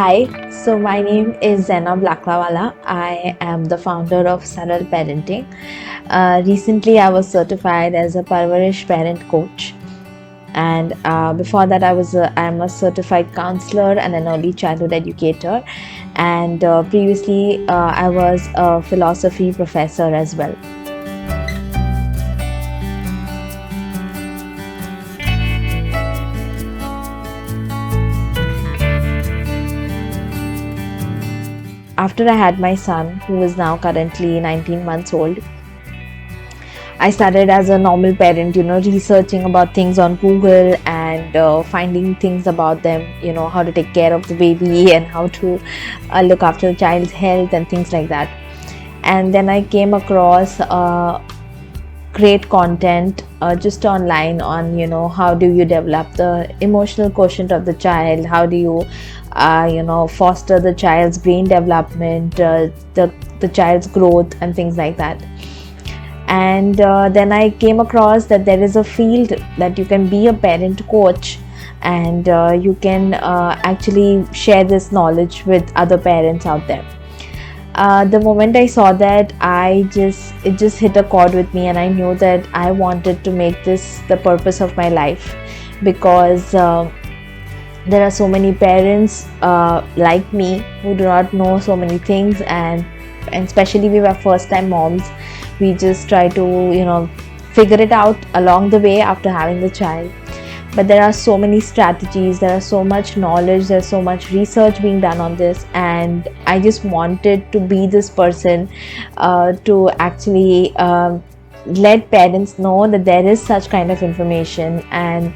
Hi, so my name is Zainab Laklawala. I am the founder of Saral Parenting. Recently, I was certified as a Parvarish parent coach, and before that, I'm a certified counselor and an early childhood educator. And previously, I was a philosophy professor as well. After I had my son, who is now currently 19 months old, I started as a normal parent, researching about things on Google and finding things about them, how to take care of the baby and how to look after the child's health and things like that. And then I came across great content just online on, how do you develop the emotional quotient of the child, how do you foster the child's brain development, the child's growth and things like that. And then I came across that there is a field that you can be a parent coach, and you can actually share this knowledge with other parents out there. The moment I saw that, it just hit a chord with me, and I knew that I wanted to make this the purpose of my life, because there are so many parents like me who do not know so many things, and especially we were first time moms. We just try to figure it out along the way after having the child. But there are so many strategies, there are so much knowledge, there's so much research being done on this, and I just wanted to be this person to actually let parents know that there is such kind of information, and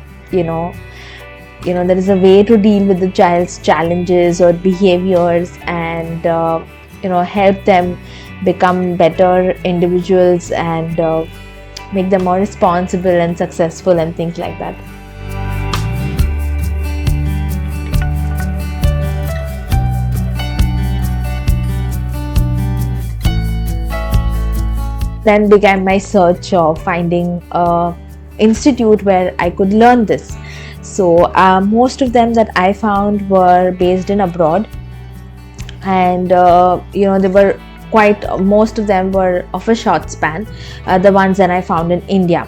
there is a way to deal with the child's challenges or behaviors, and help them become better individuals and make them more responsible and successful and things like that. Then began my search of finding an institute where I could learn this. So most of them that I found were based in abroad, and they were most of them were of a short span, the ones that I found in India.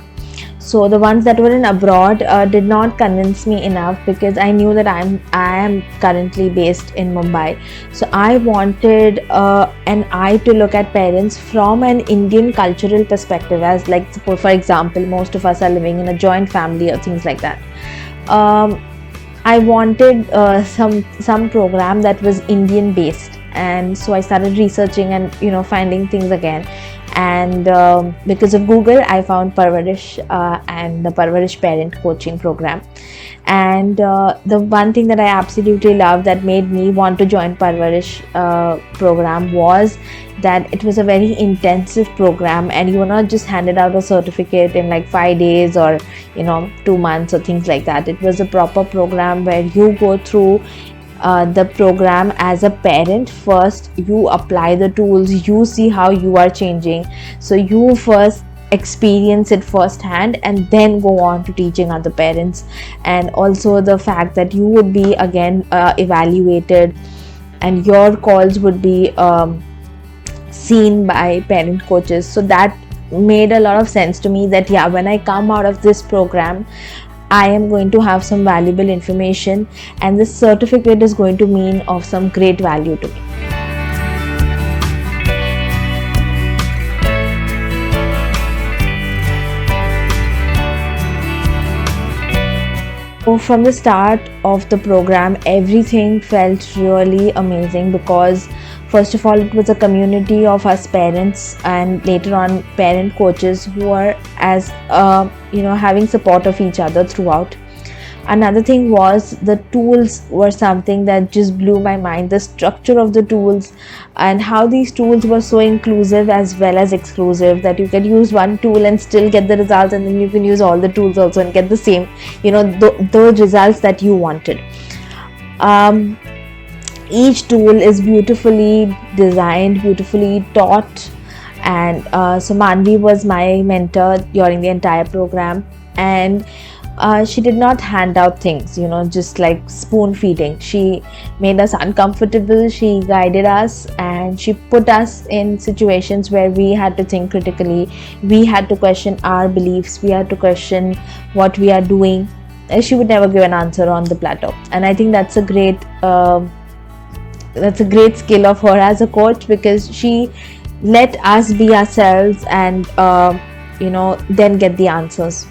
So the ones that were in abroad did not convince me enough, because I knew that I am currently based in Mumbai. So I wanted an eye to look at parents from an Indian cultural perspective, as like, for example, most of us are living in a joint family or things like that. I wanted some program that was Indian based, and so I started researching and finding things again. And because of Google, I found Parvarish and the Parvarish Parent Coaching Program. And the one thing that I absolutely loved that made me want to join Parvarish program was that it was a very intensive program, and you were not just handed out a certificate in like 5 days or 2 months or things like that. It was a proper program where you go through the program as a parent. First you apply the tools, you see how you are changing, so you first experience it firsthand and then go on to teaching other parents. And also the fact that you would be again evaluated, and your calls would be seen by parent coaches. So that made a lot of sense to me, that when I come out of this program, I am going to have some valuable information, and this certificate is going to mean of some great value to me. So from the start of the program, everything felt really amazing, because first of all, it was a community of us parents, and later on parent coaches who are as having support of each other throughout. Another thing was the tools were something that just blew my mind. The structure of the tools and how these tools were so inclusive as well as exclusive, that you can use one tool and still get the results, and then you can use all the tools also and get the same, the results that you wanted. Each tool is beautifully designed, beautifully taught, and so Manvi was my mentor during the entire program. And she did not hand out things, just like spoon feeding. She made us uncomfortable, she guided us, and she put us in situations where we had to think critically. We had to question our beliefs, we had to question what we are doing. She would never give an answer on the plateau, and I think that's a great skill of her as a coach, because she let us be ourselves and then get the answers.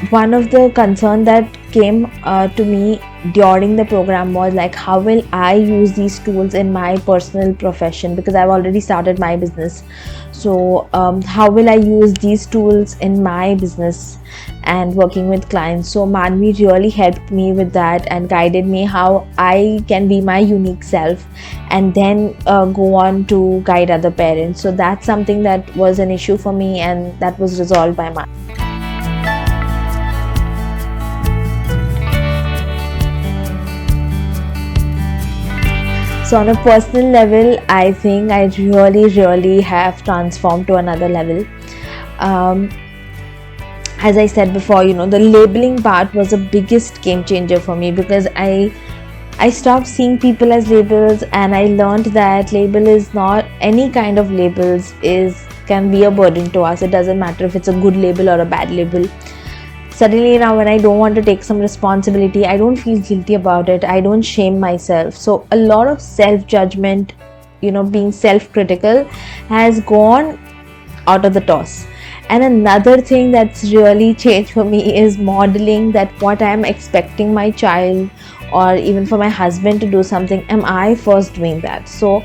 One of the concern that came to me during the program was like, how will I use these tools in my personal profession, because I've already started my business. So how will I use these tools in my business and working with clients? So Manvi really helped me with that and guided me how I can be my unique self and then go on to guide other parents. So that's something that was an issue for me, and that was resolved by Manvi. So on a personal level, I think I really have transformed to another level. As I said before, the labeling part was the biggest game changer for me, because I stopped seeing people as labels, and I learned that label is not, any kind of labels can be a burden to us. It doesn't matter if it's a good label or a bad label. Suddenly now, when I don't want to take some responsibility, I don't feel guilty about it. I don't shame myself. So a lot of self-judgment, being self-critical, has gone out of the toss. And another thing that's really changed for me is modeling that what I'm expecting my child or even for my husband to do something, am I first doing that? So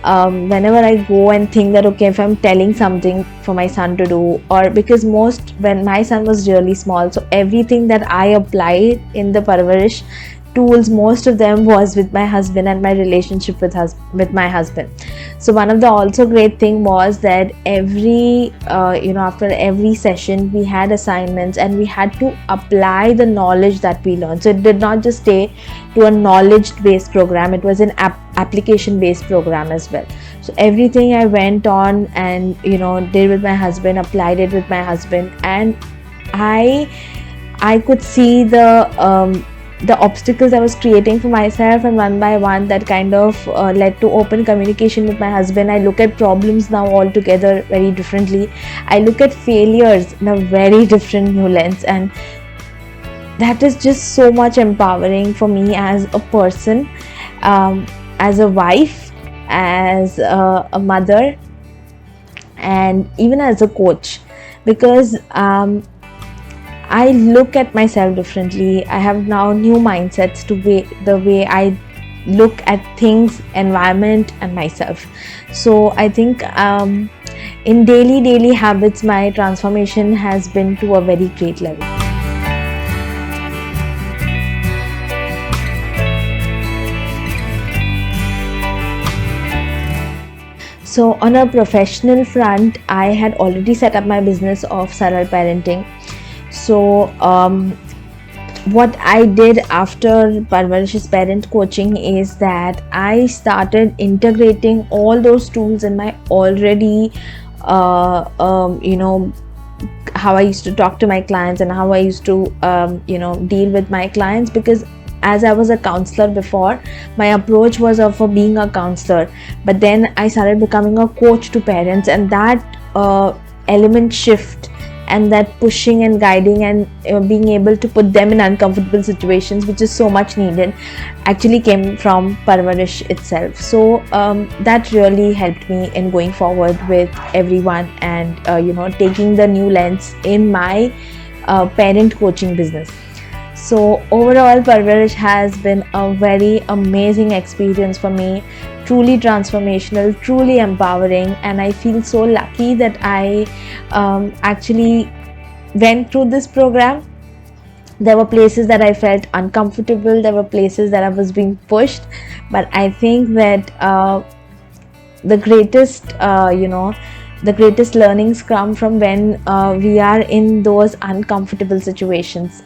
whenever I go and think that, okay, if I'm telling something for my son to do, or because when my son was really small, so everything that I applied in the Parvarish tools, most of them was with my husband and my relationship with my husband. So one of the also great thing was that after every session we had assignments and we had to apply the knowledge that we learned. So it did not just stay to a knowledge based program, it was an application based program as well. So everything I went on and did with my husband, applied it with my husband, and I could see the obstacles I was creating for myself, and one by one that kind of led to open communication with my husband. I look at problems now altogether very differently. I look at failures in a very different new lens, and that is just so much empowering for me as a person, as a wife, as a mother, and even as a coach, because I look at myself differently. I have now new mindsets to the way I look at things, environment, and myself. So I think in daily habits, my transformation has been to a very great level. So on a professional front, I had already set up my business of Saral Parenting. So what I did after Parvarish's parent coaching is that I started integrating all those tools in my already how I used to talk to my clients and how I used to deal with my clients, because as I was a counselor before, my approach was of being a counselor, but then I started becoming a coach to parents, and that element shift and that pushing and guiding and being able to put them in uncomfortable situations, which is so much needed, actually came from Parvarish itself. So that really helped me in going forward with everyone and taking the new lens in my parent coaching business. So overall, Parvarish has been a very amazing experience for me, truly transformational, truly empowering, and I feel so lucky that I actually went through this program. There were places that I felt uncomfortable, there were places that I was being pushed, but I think that the greatest learnings come from when we are in those uncomfortable situations.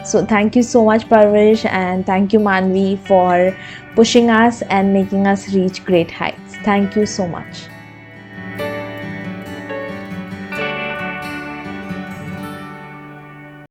So thank you so much, Parvish, and thank you, Manvi, for pushing us and making us reach great heights. Thank you so much.